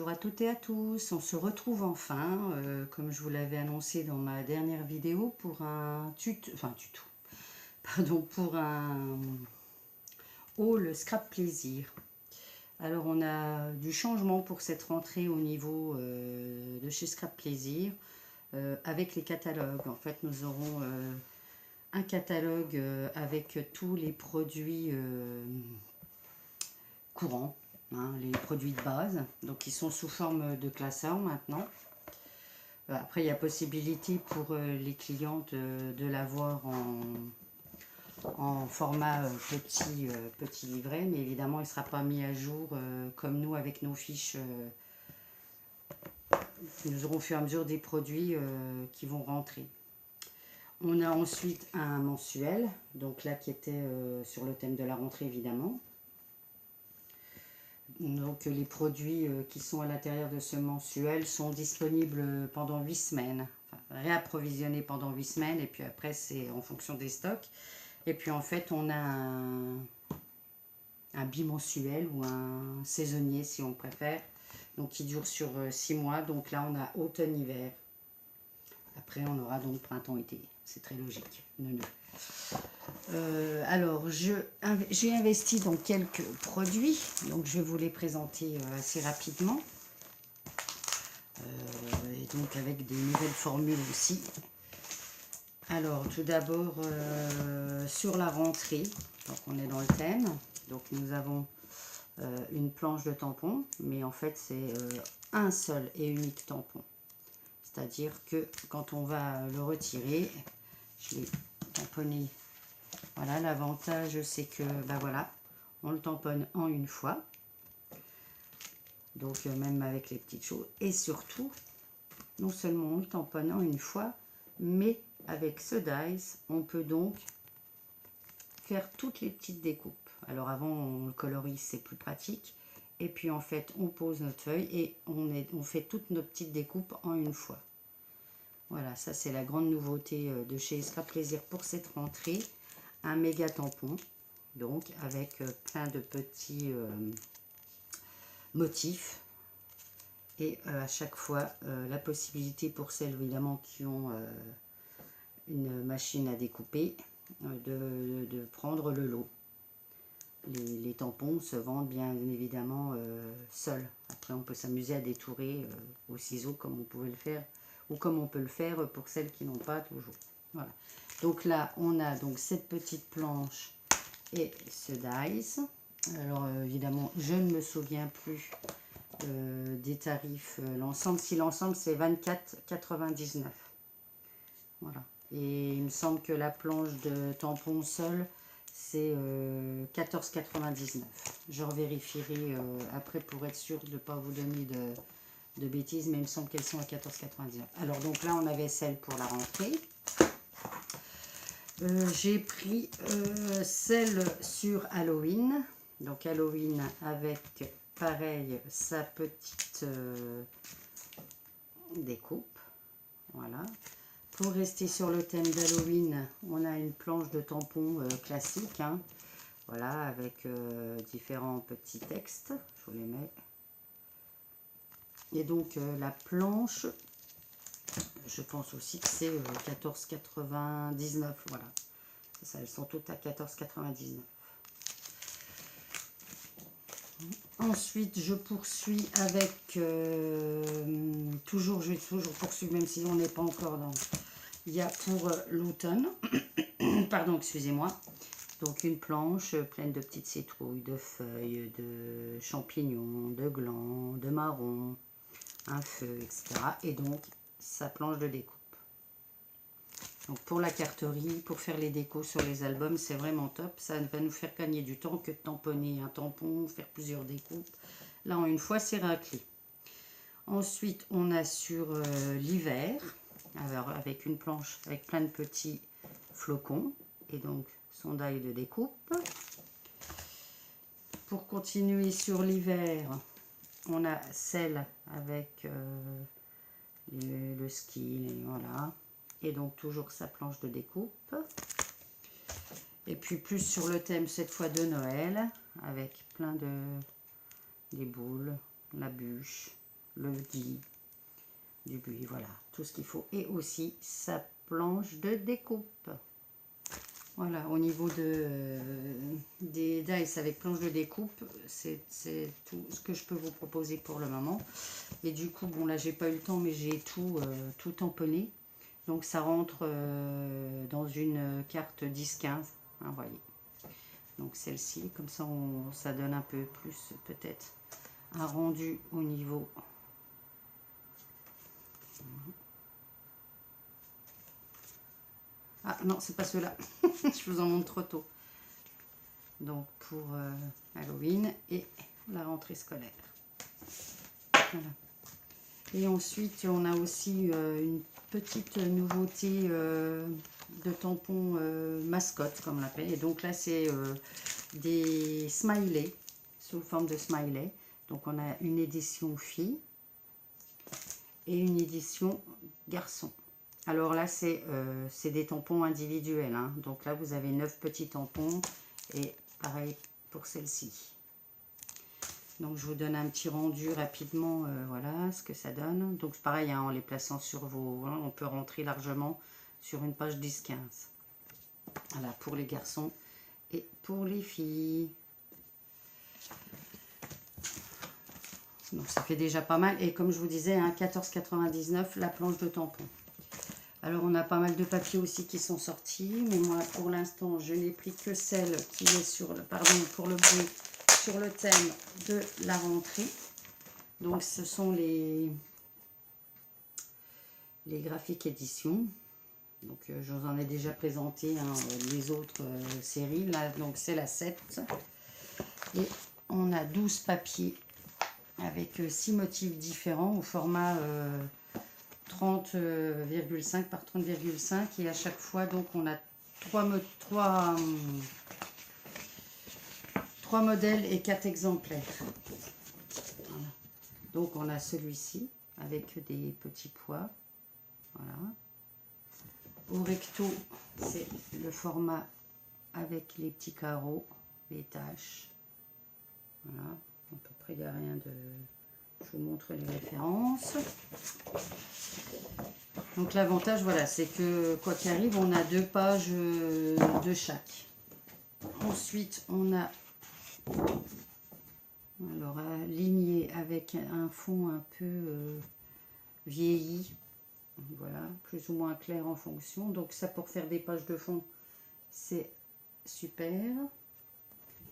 Bonjour à toutes et à tous, on se retrouve enfin, comme je vous l'avais annoncé dans ma dernière vidéo, pour un pour un haul scrap plaisir. Alors on a du changement pour cette rentrée au niveau de chez Scrap Plaisir, avec les catalogues. En fait nous aurons un catalogue avec tous les produits courants. Les produits de base, donc ils sont sous forme de classeur maintenant. Après il y a possibilité pour les clientes de l'avoir en format petit livret, mais évidemment il ne sera pas mis à jour comme nous avec nos fiches. Nous aurons au fur et à mesure des produits qui vont rentrer. On a ensuite un mensuel, donc là qui était sur le thème de la rentrée évidemment. Donc les produits qui sont à l'intérieur de ce mensuel sont disponibles pendant 8 semaines, enfin, réapprovisionnés pendant 8 semaines, et puis après c'est en fonction des stocks. Et puis en fait on a un bimensuel ou un saisonnier si on préfère, donc qui dure sur 6 mois. Donc là on a automne-hiver. Après on aura donc printemps-été, c'est très logique. Alors, j'ai investi dans quelques produits, donc je vais vous les présenter assez rapidement. Et donc avec des nouvelles formules aussi. Alors, tout d'abord, sur la rentrée, donc on est dans le thème, donc nous avons une planche de tampons, mais en fait c'est un seul et unique tampon. C'est-à-dire que quand on va le retirer, je l'ai tamponné. Voilà, l'avantage c'est que, voilà, on le tamponne en une fois. Donc même avec les petites choses. Et surtout, non seulement on le tamponne en une fois, mais avec ce dies, on peut donc faire toutes les petites découpes. Alors avant, on le colorise, c'est plus pratique. Et puis en fait, on pose notre feuille et on fait toutes nos petites découpes en une fois. Voilà, ça c'est la grande nouveauté de chez Scrap Plaisir pour cette rentrée. Un méga tampon, donc avec plein de petits motifs. Et à chaque fois, la possibilité pour celles évidemment qui ont une machine à découper, de prendre le lot. Les tampons se vendent bien évidemment seuls. Après on peut s'amuser à détourer au ciseau comme on pouvait le faire, ou comme on peut le faire pour celles qui n'ont pas toujours. Voilà. Donc là on a donc cette petite planche et ce dies. Alors évidemment je ne me souviens plus des tarifs, l'ensemble, si l'ensemble c'est 24,99. Voilà. Et il me semble que la planche de tampon seul c'est 14,99. Je revérifierai après pour être sûr de ne pas vous donner de bêtises, mais il me semble qu'elles sont à 14,99. Alors donc là on avait celle pour la rentrée. J'ai pris celle sur Halloween. Donc Halloween avec pareil sa petite découpe. Voilà. Pour rester sur le thème d'Halloween, on a une planche de tampon classique. Voilà, avec différents petits textes. Je vous les mets. Et donc la planche, je pense aussi que c'est 14,99. Voilà. C'est ça, elles sont toutes à 14,99. Ensuite, je poursuis avec je vais toujours poursuivre, même si on n'est pas encore dans. Il y a pour l'automne, pardon, excusez-moi. Donc une planche pleine de petites citrouilles, de feuilles, de champignons, de glands, de marrons, un feu, etc. Et donc sa planche de découpe. Donc pour la carterie, pour faire les décos sur les albums, c'est vraiment top. Ça va nous faire gagner du temps que de tamponner un tampon, faire plusieurs découpes. Là, en une fois, c'est raclé. Ensuite, on a sur l'hiver, avec une planche avec plein de petits flocons. Et donc, son die de découpe. Pour continuer sur l'hiver, on a celle avec le ski, voilà. Et donc toujours sa planche de découpe. Et puis plus sur le thème cette fois de Noël, avec plein de des boules, la bûche, le dit, du buis, voilà, tout ce qu'il faut. Et aussi sa planche de découpe. Voilà, au niveau des dice avec planche de découpe, c'est tout ce que je peux vous proposer pour le moment. Et du coup, bon là, j'ai pas eu le temps, mais j'ai tout tamponné. Donc ça rentre dans une carte 10-15, hein, vous voyez. Donc celle-ci, comme ça, ça donne un peu plus, peut-être, un rendu au niveau. Ah non, c'est pas ceux-là. Je vous en montre trop tôt. Donc pour Halloween et la rentrée scolaire. Voilà. Et ensuite, on a aussi une petite nouveauté de tampons mascotte, comme on l'appelle. Et donc là, c'est des smileys, sous forme de smiley. Donc on a une édition fille et une édition garçon. Alors là, c'est des tampons individuels, hein. Donc là, vous avez 9 petits tampons et pareil pour celle-ci. Donc je vous donne un petit rendu rapidement, voilà ce que ça donne. Donc c'est pareil, hein, en les plaçant sur vos... Hein, on peut rentrer largement sur une page 10-15. Voilà, pour les garçons et pour les filles. Donc ça fait déjà pas mal. Et comme je vous disais, hein, 14,99 la planche de tampon. Alors on a pas mal de papiers aussi qui sont sortis. Mais moi pour l'instant je n'ai pris que celle qui est sur le... Pardon pour le bruit. Sur le thème de la rentrée. Donc ce sont les graphiques éditions. Donc je vous en ai déjà présenté hein, les autres séries. Là donc c'est la 7. Et on a 12 papiers avec 6 motifs différents au format 30,5 par 30,5. Et à chaque fois donc on a 3 modèles et 4 exemplaires. Voilà. Donc on a celui-ci avec des petits pois. Voilà. Au recto, c'est le format avec les petits carreaux, les taches. Voilà. À peu près, il n'y a rien de... Je vous montre les références. Donc l'avantage, voilà, c'est que quoi qu'il arrive, on a 2 pages de chaque. Ensuite, on a... Alors, aligné avec un fond un peu vieilli, voilà, plus ou moins clair en fonction. Donc ça, pour faire des pages de fond, c'est super.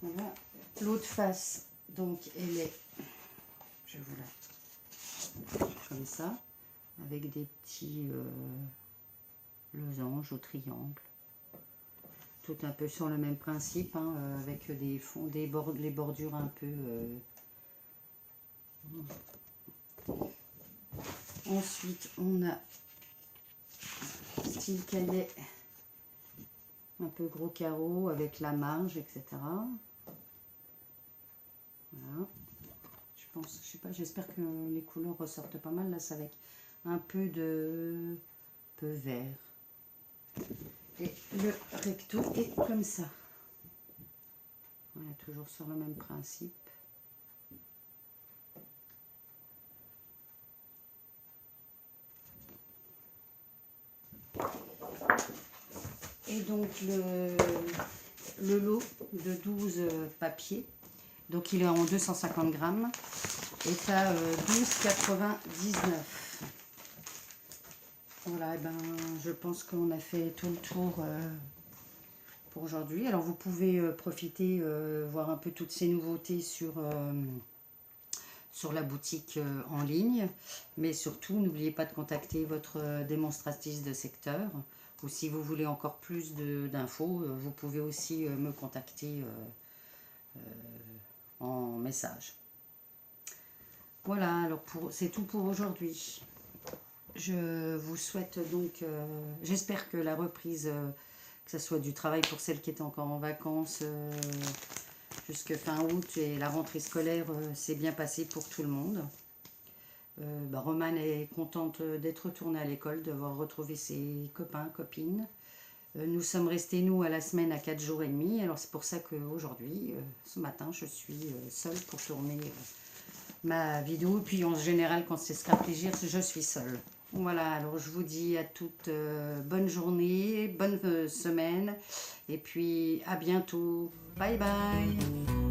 Voilà. L'autre face, donc elle est, je vous la comme ça, avec des petits losanges au triangle. Tout un peu sur le même principe, hein, avec des fonds, les bordures un peu... Ensuite, on a style cahier, un peu gros carreau avec la marge, etc. Voilà. Je pense, je sais pas, j'espère que les couleurs ressortent pas mal. Là, c'est avec un peu de vert. Et le recto est comme ça. Voilà, toujours sur le même principe. Et donc le lot de 12 papiers, donc il est en 250 grammes, est à 12,99. Voilà, et ben, je pense qu'on a fait tout le tour pour aujourd'hui. Alors vous pouvez profiter, voir un peu toutes ces nouveautés sur la boutique en ligne. Mais surtout, n'oubliez pas de contacter votre démonstratrice de secteur. Ou si vous voulez encore plus d'infos, vous pouvez aussi me contacter en message. Voilà, alors c'est tout pour aujourd'hui. Je vous souhaite donc, j'espère que la reprise, que ce soit du travail pour celles qui étaient encore en vacances jusque fin août et la rentrée scolaire s'est bien passée pour tout le monde. Romane est contente d'être retournée à l'école, d'avoir retrouvé ses copains, copines. Nous sommes restés, nous, à la semaine à 4 jours et demi. Alors c'est pour ça qu'aujourd'hui, ce matin, je suis seule pour tourner ma vidéo. Puis en général, quand c'est Scrap Plaisir, je suis seule. Voilà, alors je vous dis à toutes bonne journée, bonne semaine. Et puis à bientôt. Bye bye.